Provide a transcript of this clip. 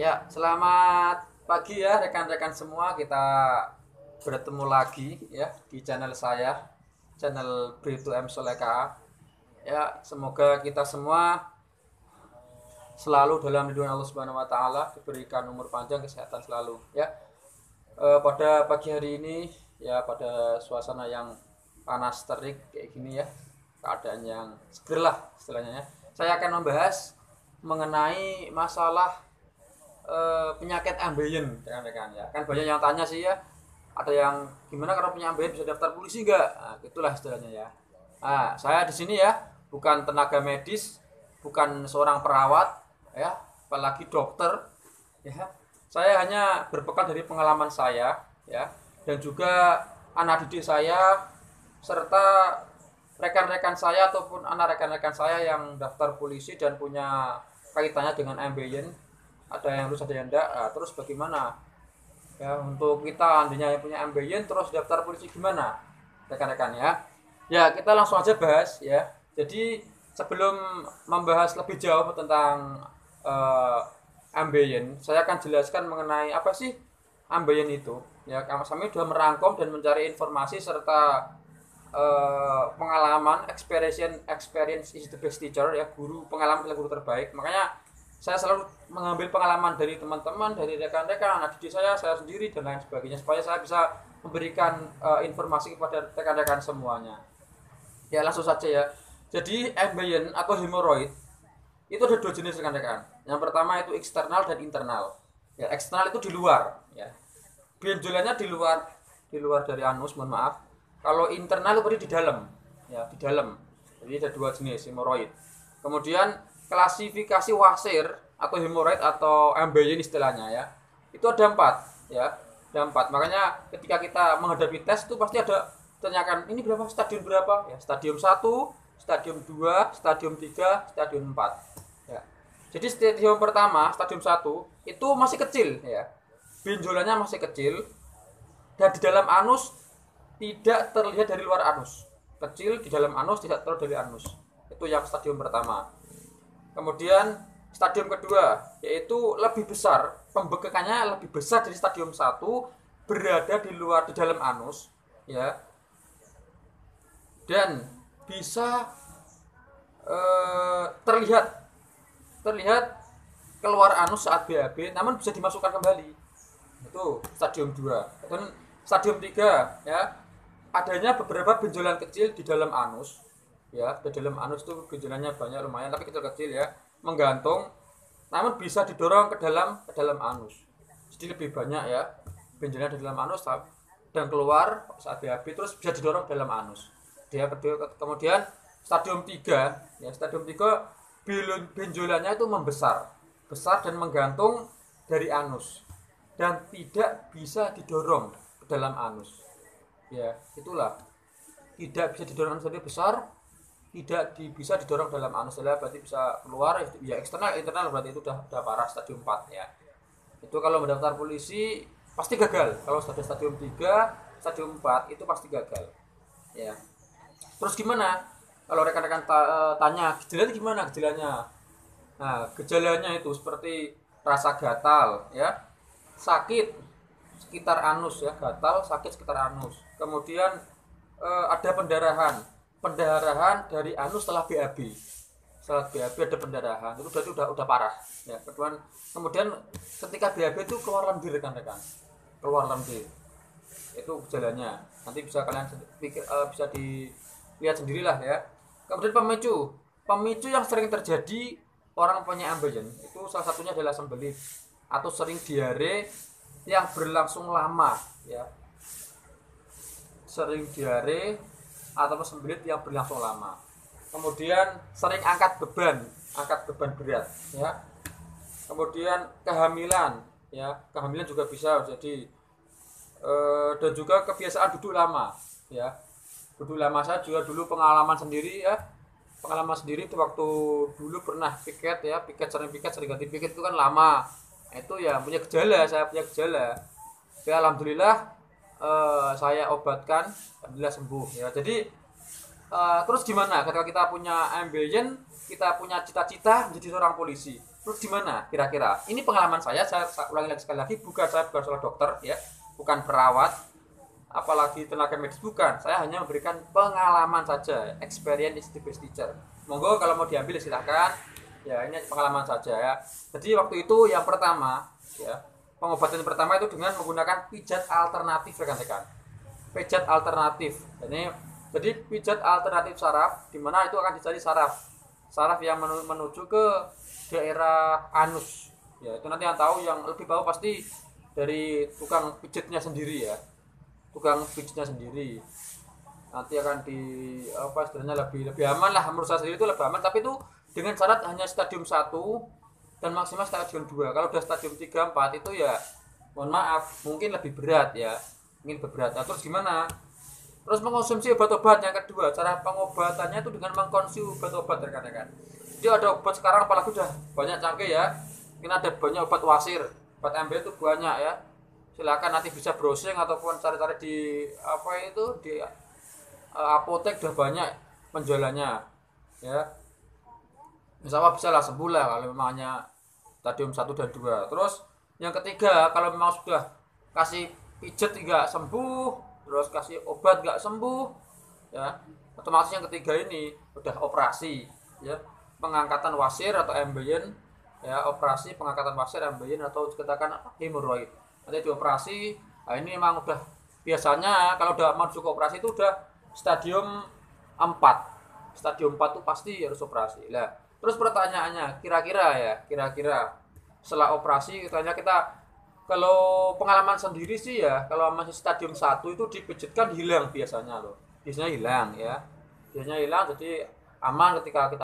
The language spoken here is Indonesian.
Ya, selamat pagi ya rekan-rekan semua. Kita bertemu lagi ya di channel saya, channel Brito M Soleka. Ya, semoga kita semua selalu dalam lindungan Allah Subhanahu wa taala, diberikan umur panjang, kesehatan selalu ya. Pada pagi hari ini ya, pada suasana yang panas terik kayak gini ya, keadaan yang seger lah istilahnya ya. Saya akan membahas mengenai masalah penyakit ambeien rekan-rekan ya. Kan banyak yang tanya sih ya, ada yang gimana kalau punya ambeien bisa daftar polisi nggak? Nah, itulah istilahnya ya. Nah, saya di sini ya bukan tenaga medis, bukan seorang perawat ya, apalagi dokter ya. Saya hanya berbekal dari pengalaman saya ya, dan juga anak didik saya serta rekan-rekan saya ataupun anak rekan-rekan saya yang daftar polisi dan punya kaitannya dengan ambeien, ada yang lulus ada yang enggak. Nah, terus bagaimana ya untuk kita andainya yang punya ambeien terus daftar polisi gimana rekan-rekan ya. Ya, kita langsung aja bahas ya. Jadi sebelum membahas lebih jauh tentang ambeien, saya akan jelaskan mengenai apa sih ambeien itu ya. Kami sudah merangkum dan mencari informasi serta pengalaman. Experience is the best teacher ya, guru pengalaman adalah guru terbaik. Makanya saya selalu mengambil pengalaman dari teman-teman, dari rekan-rekan, anak didik saya sendiri dan lain sebagainya, supaya saya bisa memberikan informasi kepada rekan-rekan semuanya. Ya, langsung saja ya. Jadi ambeien atau hemoroid itu ada dua jenis rekan-rekan. Yang pertama itu eksternal dan internal. Ya, eksternal itu di luar ya. Benjolannya di luar dari anus, mohon maaf. Kalau internal itu berarti di dalam ya, di dalam. Jadi ada dua jenis hemoroid. Kemudian klasifikasi wasir atau hemoroid atau ambeien istilahnya ya, itu ada 4 ya, ada 4. Makanya ketika kita menghadapi tes itu pasti ada tanyakan ini berapa, stadium berapa ya, stadium 1, stadium 2, stadium 3, stadium 4 ya. Jadi stadium pertama, stadium 1 itu masih kecil ya, benjolannya masih kecil dan di dalam anus tidak terlihat dari luar anus, kecil di dalam anus tidak terlihat dari anus. Itu yang stadium pertama. Kemudian stadium kedua yaitu lebih besar, pembekakannya lebih besar dari stadium 1, berada di dalam anus ya, dan bisa terlihat keluar anus saat BAB, namun bisa dimasukkan kembali. Itu stadium 2. Dan stadium 3 ya, adanya beberapa benjolan kecil di dalam anus ya. Di dalam anus itu benjolannya banyak, lumayan tapi kecil-kecil ya, menggantung, namun bisa didorong ke dalam anus. Jadi lebih banyak ya benjolan di dalam anus dan keluar saat BAB, terus bisa didorong dalam anus. Dia kemudian stadium 3 ya, stadium 3 benjolannya itu besar dan menggantung dari anus dan tidak bisa didorong ke dalam anus ya. Itulah, tidak bisa didorong anus, jadi besar, tidak bisa didorong dalam anus, berarti bisa keluar ya. Eksternal, internal berarti itu udah parah, stadium 4 ya. Itu kalau mendaftar polisi pasti gagal. Kalau sudah stadium 3, stadium 4 itu pasti gagal ya. Terus gimana kalau rekan-rekan tanya gejalanya gimana gejalanya? Nah, gejalanya itu seperti rasa gatal ya, sakit sekitar anus ya, gatal sakit sekitar anus. Kemudian ada pendarahan dari anus setelah BAB. Setelah BAB ada pendarahan, itu berarti udah parah ya. Kemudian ketika BAB itu keluar lendir rekan-rekan, keluar lendir. Itu gejalanya. Nanti bisa kalian bisa dilihat sendirilah ya. Kemudian pemicu yang sering terjadi orang punya ambeien itu salah satunya adalah sembelit atau sering diare yang berlangsung lama ya. Sering diare atau sembelit yang berlangsung lama. Kemudian sering angkat beban berat ya. Kemudian kehamilan ya, kehamilan juga bisa jadi, dan juga kebiasaan duduk lama ya. Duduk lama, saya juga dulu pengalaman sendiri ya, itu waktu dulu pernah piket ya, sering ganti piket itu kan lama. Itu ya saya punya gejala ya. Alhamdulillah saya obatkan, alhamdulillah sembuh ya. Jadi terus gimana ketika kita punya ambeien, kita punya cita-cita menjadi seorang polisi, Terus gimana kira-kira? Ini pengalaman saya ulangi lagi sekali lagi, saya bukan seorang dokter ya, bukan perawat, apalagi tenaga medis, bukan. Saya hanya memberikan pengalaman saja, experience is the best teacher. Monggo kalau mau diambil silahkan. Ya ini pengalaman saja ya. Jadi waktu itu yang pertama ya, pengobatan pertama itu dengan menggunakan pijat alternatif rekan-rekan. Pijat alternatif. Jadi pijat alternatif saraf, di mana itu akan dicari saraf yang menuju ke daerah anus. Ya itu nanti yang tahu, yang lebih tahu pasti dari tukang pijatnya sendiri ya. Tukang pijatnya sendiri. Nanti akan istilahnya lebih aman lah, menurut saya sendiri itu lebih aman, tapi itu dengan syarat hanya stadium 1 dan maksimal stadium 2. Kalau udah stadium 3 4 itu ya mohon maaf, mungkin lebih berat ya. Mungkin berat. Nah, terus gimana? Terus mengkonsumsi obat-obat. Yang kedua, cara pengobatannya itu dengan mengkonsumsi obat-obat rekan-rekan. Jadi ada obat sekarang apalagi udah banyak canggih ya. Mungkin ada banyak obat wasir, obat MB itu banyak ya. Silakan nanti bisa browsing ataupun cari-cari di di apotek, udah banyak penjualannya ya. Insya Allah bisa lah sembuh lah kalau memangnya stadium 1 dan 2. Terus yang ketiga, kalau memang sudah kasih pijet nggak sembuh, terus kasih obat nggak sembuh ya, otomatis yang ketiga ini udah operasi ya, pengangkatan wasir atau embyen ya, operasi pengangkatan wasir, embyen atau katakan hemoroid. Nanti dioperasi. Nah, ini memang udah biasanya kalau udah masuk ke operasi itu udah stadium 4. Stadium 4 itu pasti harus operasi. Lah, terus pertanyaannya, kira-kira setelah operasi kita kalau pengalaman sendiri sih ya, kalau masih stadium 1 itu dipijitkan hilang biasanya loh. Biasanya hilang ya. Biasanya hilang, jadi aman ketika kita